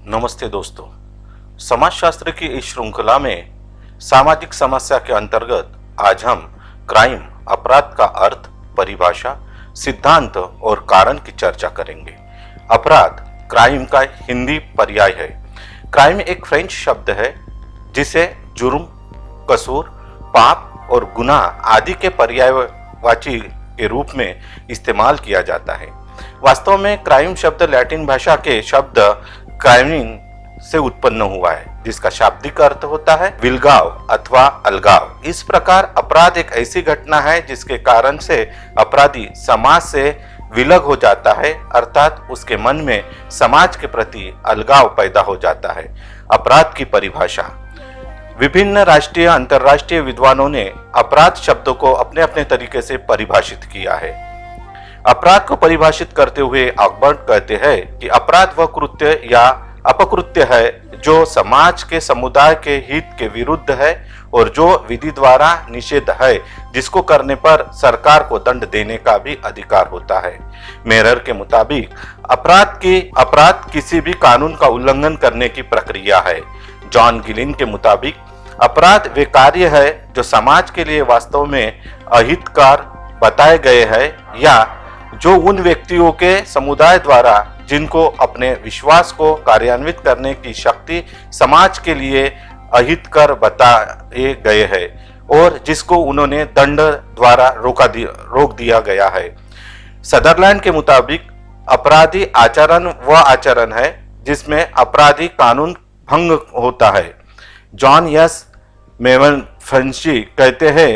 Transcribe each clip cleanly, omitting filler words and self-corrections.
नमस्ते दोस्तों, समाजशास्त्र की इस श्रृंखला में सामाजिक समस्या के अंतर्गत आज हम क्राइम अपराध का अर्थ, परिभाषा, सिद्धांत और कारण की चर्चा करेंगे। अपराध क्राइम का हिंदी पर्याय है। क्राइम एक फ्रेंच शब्द है जिसे जुर्म, कसूर, पाप और गुनाह आदि के पर्यायवाची के रूप में इस्तेमाल किया जाता है। वास्तव में क्राइम शब्द लैटिन भाषा के शब्द क्राइमिन से उत्पन्न हुआ है, जिसका शाब्दिक अर्थ होता है विलगाव अथवा अलगाव। इस प्रकार अपराध एक ऐसी घटना है जिसके कारण से अपराधी समाज से विलग हो जाता है, अर्थात उसके मन में समाज के प्रति अलगाव पैदा हो जाता है। अपराध की परिभाषा। विभिन्न राष्ट्रीय अंतर्राष्ट्रीय विद्वानों ने अपराध शब्द को अपने अपने तरीके से परिभाषित किया है। अपराध को परिभाषित करते हुए ऑकबर्ट कहते हैं कि अपराध वह कृत्य या अपकृत्य है जो समाज के समुदाय के हित के विरुद्ध है और जो विधि द्वारा निषेध है, जिसको करने पर सरकार को दंड देने का भी अधिकार होता है। मेरर के मुताबिक अपराध किसी भी कानून का उल्लंघन करने की प्रक्रिया है। जॉन गिलिन के मुताबिक अपराध वे कार्य है जो समाज के लिए वास्तव में अहितकार बताए गए हैं या जो उन व्यक्तियों के समुदाय द्वारा जिनको अपने विश्वास को कार्यान्वित करने की शक्ति समाज के लिए अहितकर बताए गए हैं और जिसको उन्होंने दंड द्वारा रोक दिया गया है। सदरलैंड के मुताबिक अपराधी आचरण वह आचरण है जिसमें अपराधी कानून भंग होता है। जॉन यस मेवनफेंशी कहते हैं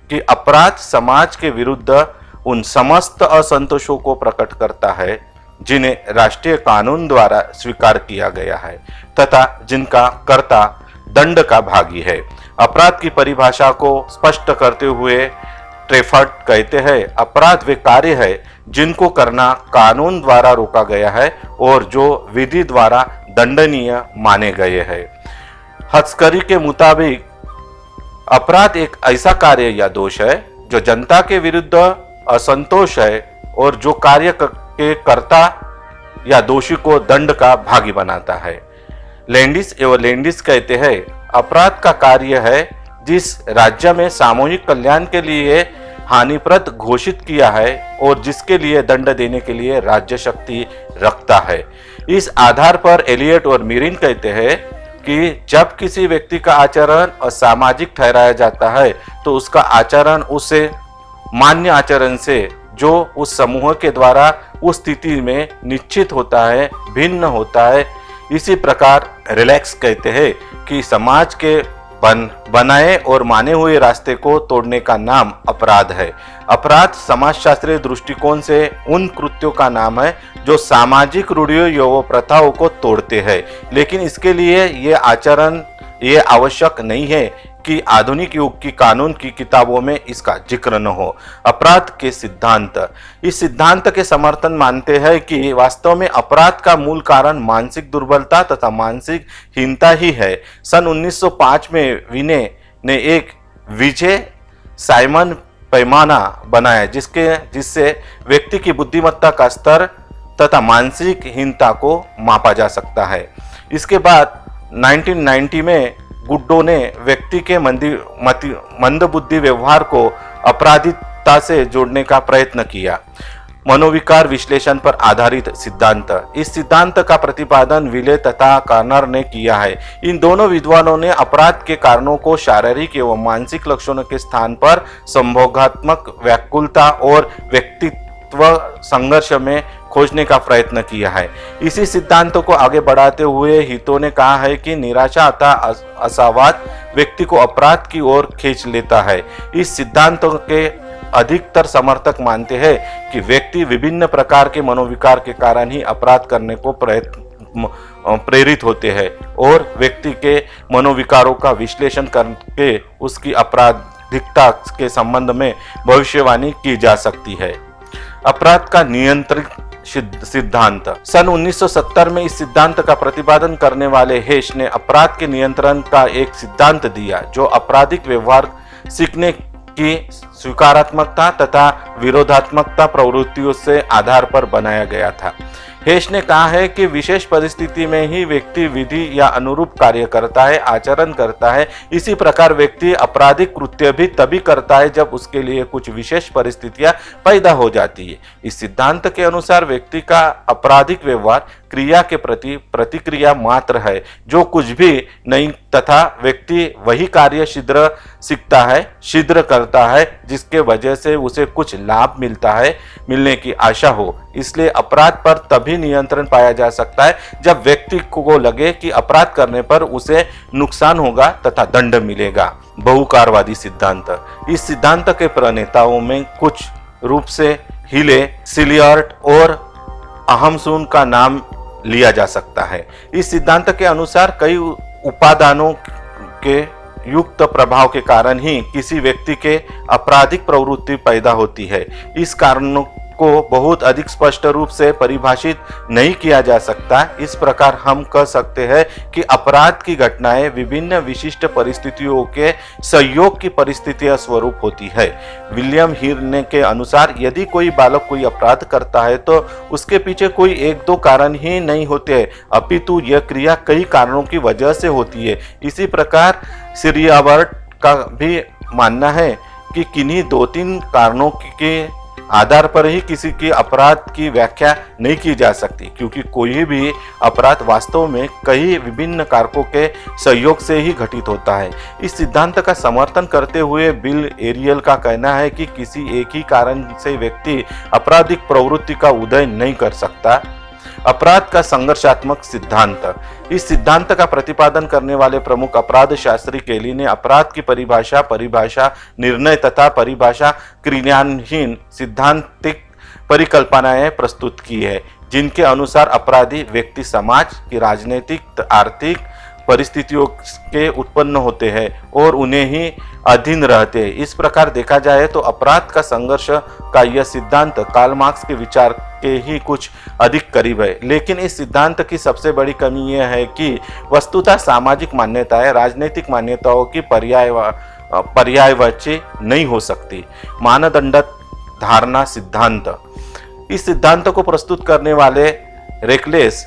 कि अपराध समाज के विरुद्ध उन समस्त असंतोषों को प्रकट करता है जिन्हें राष्ट्रीय कानून द्वारा स्वीकार किया गया है तथा जिनका कर्ता दंड का भागी है। अपराध की परिभाषा को स्पष्ट करते हुए ट्रेफर्ड कहते हैं, अपराध वे कार्य है जिनको करना कानून द्वारा रोका गया है और जो विधि द्वारा दंडनीय माने गए हैं। हथकरी के मुताबिक अपराध एक ऐसा कार्य या दोष है जो जनता के विरुद्ध असंतोष है और जो कार्य के कर्ता या दोषी को दंड का भागी बनाता है। लैंडिस कहते हैं, अपराध का कार्य है जिस राज्य में सामूहिक कल्याण के लिए हानिप्रद घोषित किया है और जिसके लिए दंड देने के लिए राज्य शक्ति रखता है। इस आधार पर एलियट और मीरिन कहते हैं कि जब किसी व्यक्ति का आचरण असामाजिक ठहराया जाता है तो उसका आचरण उसे मान्य आचरण से जो उस समूह के द्वारा उस स्थिति में निश्चित होता है भिन्न होता है। इसी प्रकार रिलैक्स कहते हैं कि समाज के बनाए और माने हुए रास्ते को तोड़ने का नाम अपराध है। अपराध समाजशास्त्रीय दृष्टिकोण से उन कृत्यों का नाम है जो सामाजिक रूढ़ियों या प्रथाओं को तोड़ते हैं, लेकिन इसके लिए ये आवश्यक नहीं है कि आधुनिक युग की कानून की किताबों में इसका जिक्र न हो। अपराध के सिद्धांत। इस सिद्धांत के समर्थन मानते हैं कि वास्तव में अपराध का मूल कारण मानसिक दुर्बलता तथा मानसिक हीनता ही है। सन 1905 में विने ने एक विजय साइमन पैमाना बनाया जिससे व्यक्ति की बुद्धिमत्ता का स्तर तथा मानसिक हीनता को मापा जा सकता है। इसके बाद 1990 में गुड्डो ने व्यक्ति के मंदबुद्धि व्यवहार को अपराधिता से जोड़ने का प्रयत्न किया। मनोविकार विश्लेषण पर आधारित सिद्धांत। इस सिद्धांत का प्रतिपादन विले तथा कार्नर ने किया है। इन दोनों विद्वानों ने अपराध के कारणों को शारीरिक एवं मानसिक लक्षणों के स्थान पर संभोगात्मक व्याकुलता और व्यक्तित्व संघर्ष में खोजने का प्रयत्न किया है। इसी सिद्धांतों को आगे बढ़ाते हुए हितों ने कहा है कि निराशा अथवा आशावाद व्यक्ति को अपराध की ओर खींच लेता है। इस सिद्धांतों के अधिकतर समर्थक मानते हैं कि व्यक्ति विभिन्न प्रकार के मनोविकार के कारण ही अपराध करने को प्रेरित होते हैं और व्यक्ति के मनोविकारों का विश्लेषण करके उसकी आपराधिकता के संबंध में भविष्यवाणी की जा सकती है। अपराध का नियंत्रित सिद्धांत। सन 1970 में इस सिद्धांत का प्रतिपादन करने वाले हेश ने अपराध के नियंत्रण का एक सिद्धांत दिया जो आपराधिक व्यवहार सीखने की स्वीकारात्मकता तथा विरोधात्मकता प्रवृत्तियों से आधार पर बनाया गया था। हेश ने कहा है कि विशेष परिस्थिति में ही व्यक्ति विधि या अनुरूप कार्य करता है, आचरण करता है। इसी प्रकार व्यक्ति आपराधिक कृत्य भी तभी करता है जब उसके लिए कुछ विशेष परिस्थितियां पैदा हो जाती है। इस सिद्धांत के अनुसार व्यक्ति का आपराधिक व्यवहार क्रिया के प्रति प्रतिक्रिया मात्र है, जो कुछ भी नहीं, तथा व्यक्ति वही कार्य शीघ्र सीखता है, शीघ्र करता है, जिसके वजह से उसे कुछ लाभ मिलता है, मिलने की आशा हो। इसलिए अपराध पर तभी नियंत्रण पाया जा सकता है जब व्यक्ति को लगे कि अपराध करने पर उसे नुकसान होगा तथा दंड मिलेगा। बहुकारवादी सिद्धांत। इस सिद्धांत के प्रणेताओं में कुछ रूप से हिले, सिलियर्ट और अहमसून का नाम लिया जा सकता है। इस सिद्धांत के अनुसार कई उपादानों के युक्त प्रभाव के कारण ही किसी व्यक्ति के आपराधिक प्रवृत्ति पैदा होती है। इस कारणों को बहुत अधिक स्पष्ट रूप से परिभाषित नहीं किया जा सकता। इस प्रकार हम कह सकते हैं कि अपराध की घटनाएं विभिन्न विशिष्ट परिस्थितियों के संयोग की परिस्थितियां स्वरूप होती है। विलियम हिरने के अनुसार यदि कोई बालक कोई अपराध करता है तो उसके पीछे कोई एक दो कारण ही नहीं होते, अपितु यह क्रिया कई कारणों की वजह से होती है। इसी प्रकार सिरियावर्ट का भी मानना है कि किन्हीं दो तीन कारणों के आधार पर ही किसी की अपराध की व्याख्या नहीं की जा सकती, क्योंकि कोई भी अपराध वास्तव में कई विभिन्न कारकों के सहयोग से ही घटित होता है। इस सिद्धांत का समर्थन करते हुए बिल एरियल का कहना है कि किसी एक ही कारण से व्यक्ति आपराधिक प्रवृत्ति का उदय नहीं कर सकता। अपराध का संघर्षात्मक सिद्धांत। इस सिद्धांत का प्रतिपादन करने वाले प्रमुख अपराध शास्त्री केली ने अपराध की परिभाषा, निर्णय तथा परिभाषा क्रियान्वयन सिद्धांतिक परिकल्पनाएं प्रस्तुत की है, जिनके अनुसार अपराधी व्यक्ति समाज की राजनीतिक आर्थिक परिस्थितियों के उत्पन्न होते हैं और उन्हें ही अधीन रहते हैं। इस प्रकार देखा जाए तो अपराध का संघर्ष का यह सिद्धांत कार्ल मार्क्स के विचार के ही कुछ अधिक करीब है। लेकिन इस सिद्धांत की सबसे बड़ी कमी यह है कि वस्तुतः सामाजिक मान्यताएं राजनीतिक मान्यताओं की पर्यायवाची नहीं हो सकती। मानदंड धारणा सिद्धांत। इस सिद्धांत को प्रस्तुत करने वाले रेकलेस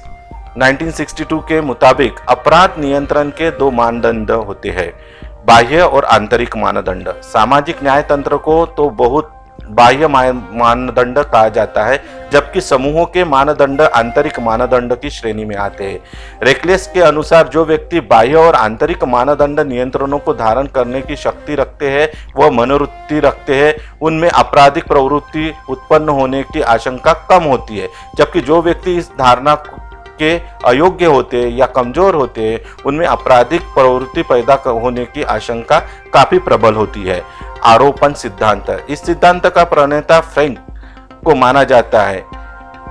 1962 के मुताबिक अपराध नियंत्रण के दो मानदंड होते हैं, बाह्य और आंतरिक मानदंड। सामाजिक न्याय तंत्र को तो बहुत बाह्य मानदंड कहा जाता है, जबकि समूहों के मानदंड आंतरिक मानदंड की श्रेणी में आते हैं। रेकलेस के अनुसार जो व्यक्ति बाह्य और आंतरिक मानदंड नियंत्रणों को धारण करने की शक्ति रखते हैं, वह मनोवृत्ति रखते हैं, उनमें आपराधिक प्रवृत्ति उत्पन्न होने की आशंका कम होती है, जबकि जो व्यक्ति इस धारणा के अयोग्य होते हैं या कमजोर होते हैं, उनमें आपराधिक प्रवृत्ति पैदा होने की आशंका काफी प्रबल होती है। आरोपण सिद्धांत। इस सिद्धांत का प्रणेता फ्रैंक को माना जाता है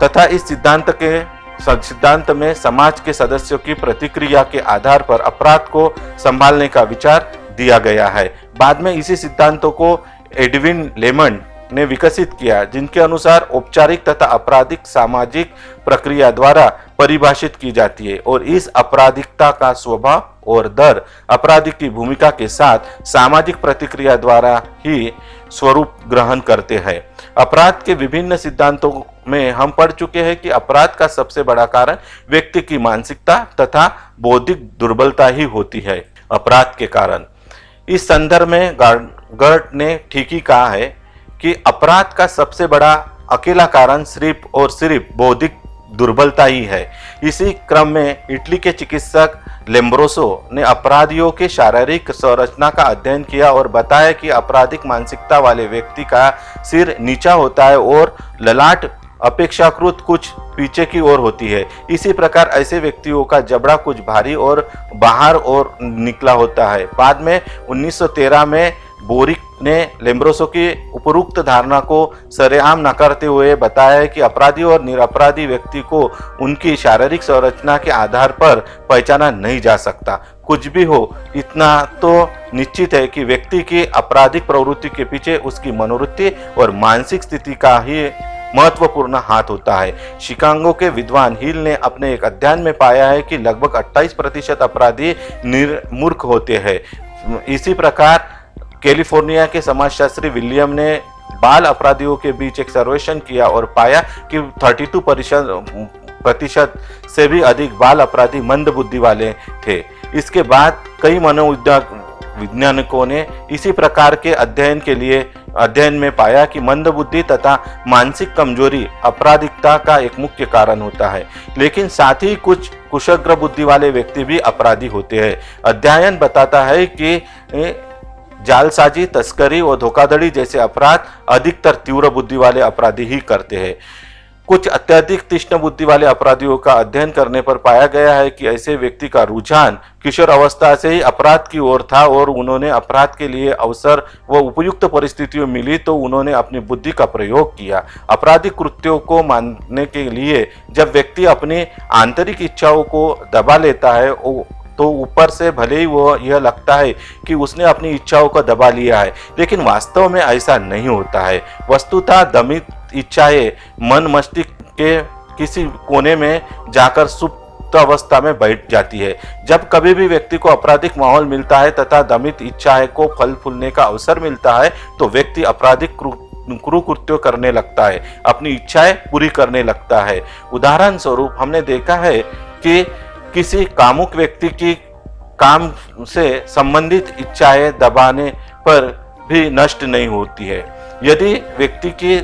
तथा इस सिद्धांत में समाज के सदस्यों की प्रतिक्रिया के आधार पर अपराध को संभालने का विचार दिया गया है। बाद में इसी सिद्धांतों को एडविन लेमंड ने विकसित किया, जिनके अनुसार औपचारिक तथा आपराधिक सामाजिक प्रक्रिया द्वारा परिभाषित की जाती है और इस आपराधिकता का स्वभाव और दर अपराधी की भूमिका के साथ सामाजिक प्रतिक्रिया द्वारा ही स्वरूप ग्रहण करते हैं। अपराध के विभिन्न सिद्धांतों में हम पढ़ चुके हैं कि अपराध का सबसे बड़ा कारण व्यक्ति की मानसिकता तथा बौद्धिक दुर्बलता ही होती है। अपराध के कारण। इस संदर्भ में गर्ट ने ठीक ही कहा है कि अपराध का सबसे बड़ा अकेला कारण सिर्फ और सिर्फ बौद्धिक दुर्बलता ही है। इसी क्रम में इटली के चिकित्सक लेम्ब्रोसो ने अपराधियों के शारीरिक संरचना का अध्ययन किया और बताया कि आपराधिक मानसिकता वाले व्यक्ति का सिर नीचा होता है और ललाट अपेक्षाकृत कुछ पीछे की ओर होती है। इसी प्रकार ऐसे व्यक्तियों का जबड़ा कुछ भारी और बाहर और निकला होता है। बाद में 1913 में बोरिक ने लेम्ब्रोसो की उपरोक्त धारणा को सरेआम नकारते हुए बताया कि अपराधी और निरपराधी व्यक्ति को उनकी शारीरिक संरचना के आधार पर पहचाना नहीं जा सकता। कुछ भी हो, इतना तो निश्चित है कि व्यक्ति की आपराधिक प्रवृत्ति के पीछे उसकी मनोवृत्ति और मानसिक स्थिति का ही महत्वपूर्ण हाथ होता है। शिकागो के विद्वान हिल ने अपने एक अध्ययन में पाया है कि लगभग 28% अपराधी मूर्ख होते हैं। इसी प्रकार कैलिफोर्निया के समाजशास्त्री विलियम ने बाल अपराधियों के बीच एक सर्वेक्षण किया और पाया कि प्रतिशत से भी अधिक बाल अपराधी मंद बुद्धि वाले थे। इसके बाद कई वैज्ञानिकों ने इसी प्रकार के अध्ययन में पाया कि मंद बुद्धि तथा मानसिक कमजोरी अपराधिकता का एक मुख्य कारण होता है, लेकिन साथ ही कुछ कुशाग्र बुद्धि वाले व्यक्ति भी अपराधी होते हैं। अध्ययन बताता है कि जालसाजी, तस्करी और धोखाधड़ी जैसे अपराध अधिकतर तीव्र बुद्धि वाले अपराधी ही करते हैं। कुछ अत्यधिक तीक्ष्ण बुद्धि वाले अपराधियों का अध्ययन करने पर पाया गया है कि ऐसे व्यक्ति का रुझान किशोर अवस्था से ही अपराध की ओर था और उन्होंने अपराध के लिए अवसर व उपयुक्त परिस्थितियों मिली तो उन्होंने अपनी बुद्धि का प्रयोग किया। आपराधिक कृत्यों को मानने के लिए जब व्यक्ति अपनी आंतरिक इच्छाओं को दबा लेता है तो ऊपर से भले ही वो यह लगता है कि उसने अपनी इच्छाओं को दबा लिया है, लेकिन वास्तव में ऐसा नहीं होता है। वस्तुतः दमित इच्छाएं मन मस्तिष्क के किसी कोने में जाकर सुप्त अवस्था में बैठ जाती है। जब कभी भी व्यक्ति को आपराधिक माहौल मिलता है तथा दमित इच्छाएं को फल फूलने का अवसर मिलता है तो व्यक्ति आपराधिक कुकृत्य करने लगता है, अपनी इच्छाएं पूरी करने लगता है। उदाहरण स्वरूप हमने देखा है कि किसी कामुक व्यक्ति की काम से संबंधित इच्छाएं दबाने पर भी नष्ट नहीं होती है। यदि व्यक्ति की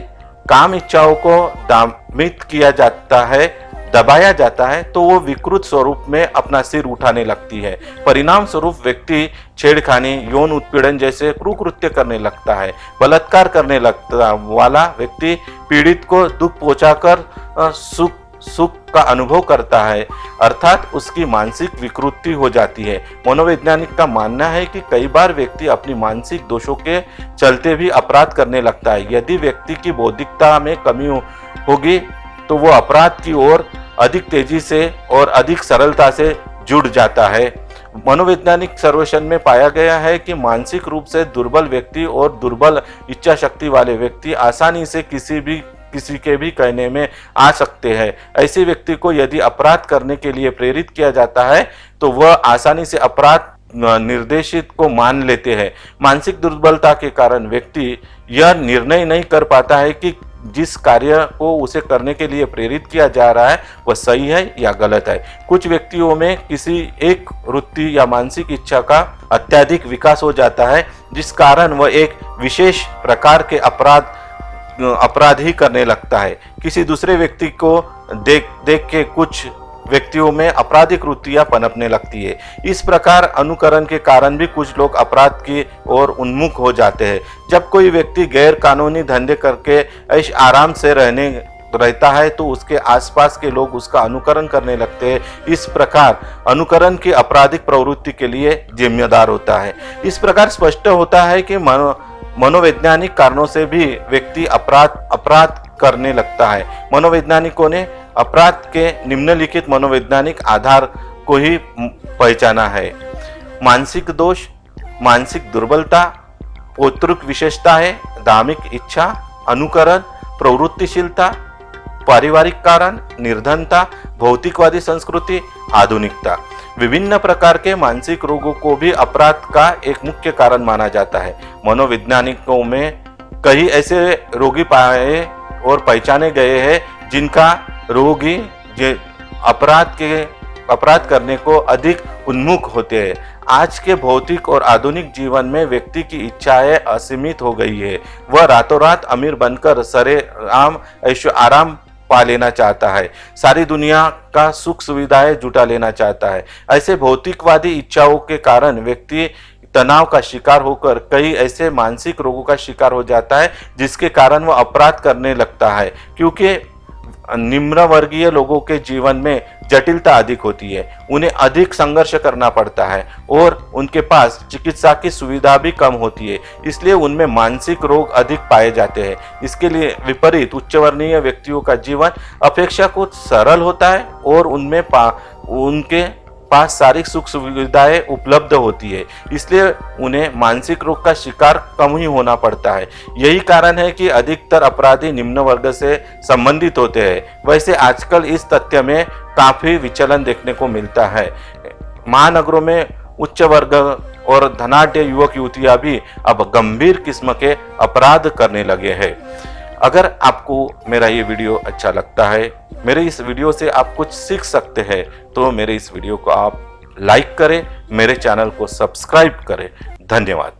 काम इच्छाओं को दमित किया जाता है, दबाया जाता है, तो वो विकृत स्वरूप में अपना सिर उठाने लगती है। परिणाम स्वरूप व्यक्ति छेड़खानी, यौन उत्पीड़न जैसे कुकृत्य करने लगता है। बलात्कार करने लगता वाला व्यक्ति पीड़ित को दुख पहुंचाकर सुख का अनुभव करता है, अर्थात उसकी मानसिक विकृति हो जाती है। मनोवैज्ञानिक का मानना है कि कई बार व्यक्ति अपनी मानसिक दोषों के चलते भी अपराध करने लगता है। यदि व्यक्ति की बौद्धिकता में कमी होगी तो वो अपराध की ओर अधिक तेजी से और अधिक सरलता से जुड़ जाता है। मनोवैज्ञानिक सर्वेक्षण में पाया गया है कि मानसिक रूप से दुर्बल व्यक्ति और दुर्बल इच्छा शक्ति वाले व्यक्ति आसानी से किसी के भी कहने में आ सकते हैं। ऐसे व्यक्ति को यदि अपराध करने के लिए प्रेरित किया जाता है तो वह आसानी से अपराध निर्देशित को मान लेते हैं। मानसिक दुर्बलता के कारण व्यक्ति यह निर्णय नहीं कर पाता है कि जिस कार्य को उसे करने के लिए प्रेरित किया जा रहा है वह सही है या गलत है। कुछ व्यक्तियों में किसी एक वृत्ति या मानसिक इच्छा का अत्यधिक विकास हो जाता है, जिस कारण वह एक विशेष प्रकार के अपराध ही करने लगता है। किसी दूसरे व्यक्ति को देख के कुछ व्यक्तियों में आपराधिक वृत्तियां पनपने लगती है। इस प्रकार अनुकरण के कारण भी कुछ लोग अपराध की ओर उन्मुख हो जाते हैं। जब कोई व्यक्ति गैर कानूनी धंधे करके ऐश आराम से रहता है तो उसके आसपास के लोग उसका अनुकरण करने लगते हैं। इस प्रकार अनुकरण की आपराधिक प्रवृत्ति के लिए जिम्मेदार होता है। इस प्रकार स्पष्ट होता है कि मनोवैज्ञानिक कारणों से भी व्यक्ति अपराध करने लगता है। मनोवैज्ञानिकों ने अपराध के निम्नलिखित मनोवैज्ञानिक आधार को ही पहचाना है: मानसिक दोष, मानसिक दुर्बलता, पौत्रिक विशेषताएं, धार्मिक इच्छा, अनुकरण, प्रवृत्तिशीलता, पारिवारिक कारण, निर्धनता, भौतिकवादी संस्कृति, आधुनिकता। विभिन्न प्रकार के मानसिक रोगों को भी अपराध का एक मुख्य कारण माना जाता है। मनोवैज्ञानिकों में कई ऐसे रोगी पाए और पहचाने गए हैं जिनका रोगी अपराध करने को अधिक उन्मुख होते हैं। आज के भौतिक और आधुनिक जीवन में व्यक्ति की इच्छाएं असीमित हो गई है। वह रातों रात अमीर बनकर सरेआम ऐशो आराम पा लेना चाहता है, सारी दुनिया का सुख सुविधाएं जुटा लेना चाहता है। ऐसे भौतिकवादी इच्छाओं के कारण व्यक्ति तनाव का शिकार होकर कई ऐसे मानसिक रोगों का शिकार हो जाता है जिसके कारण वह अपराध करने लगता है, क्योंकि निम्न वर्गीय लोगों के जीवन में जटिलता अधिक होती है। उन्हें अधिक संघर्ष करना पड़ता है और उनके पास चिकित्सा की सुविधा भी कम होती है, इसलिए उनमें मानसिक रोग अधिक पाए जाते हैं। इसके लिए विपरीत उच्च वर्णीय व्यक्तियों का जीवन अपेक्षाकृत सरल होता है और उनके पास सारी सुख सुविधाएं उपलब्ध होती है, इसलिए उन्हें मानसिक रोग का शिकार कम ही होना पड़ता है। यही कारण है कि अधिकतर अपराधी निम्न वर्ग से संबंधित होते हैं। वैसे आजकल इस तथ्य में काफी विचलन देखने को मिलता है। महानगरों में उच्च वर्ग और धनाढ्य युवक युवतियां भी अब गंभीर किस्म के अपराध करने लगे हैं। अगर आपको मेरा ये वीडियो अच्छा लगता है, मेरे इस वीडियो से आप कुछ सीख सकते हैं, तो मेरे इस वीडियो को आप लाइक करें, मेरे चैनल को सब्सक्राइब करें। धन्यवाद।